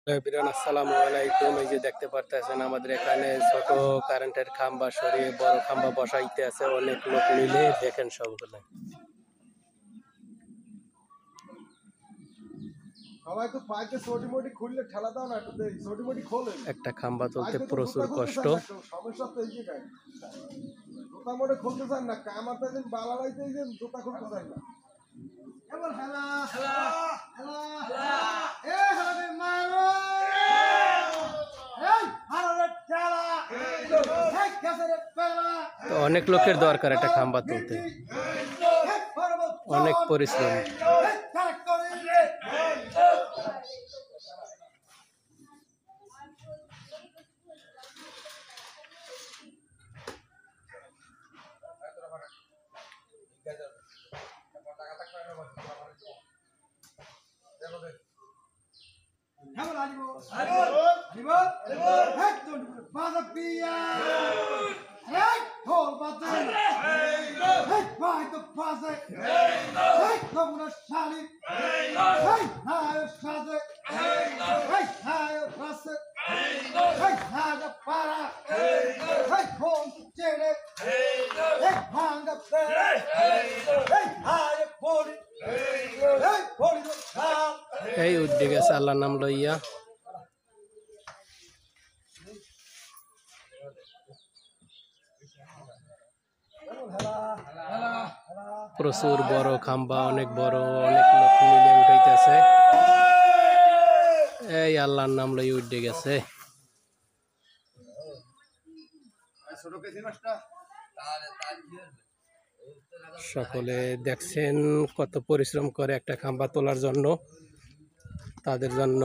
আসসালামু আলাইকুম। এই যে দেখতে পারতেছেন আমাদের এখানে ছোট কারেন্টের খাম্বা সরিয়ে বড় খাম্বা বসাইতে আছে অনেক লোক মিলে। দেখেন সবগুলো সবাই তো পাইতে ছোটি মোটি খুললে ঠেলা দাও না, একটু ছোটি মোটি খোলে একটা খাম্বা তুলতে প্রচুর কষ্ট। সমস্যা তো এই জায়গায় জুতা মোটে খুলতে চান না, কামাতে দিন বালালাইতে জুতা খুলতে চান না। এবার হেলা হেলা হেলা এ হারাবে মারো এই হারাবে ঠেলা এই কাছে পেলা। তো অনেক লোকের দরকার একটা খাম্বা তুলতে, অনেক পরিশ্রম। এই উঠে গেছে আল্লাহর নাম লইয়া। প্রচুর বড় খাম্বা, অনেক বড়, অনেক লোক মিলে উঠাইতেছে। এই আল্লাহর নাম লইয়া উঠে গেছে। সকলে দেখছেন কত পরিশ্রম করে একটা খাম্বা তোলার জন্য। তাদের জন্য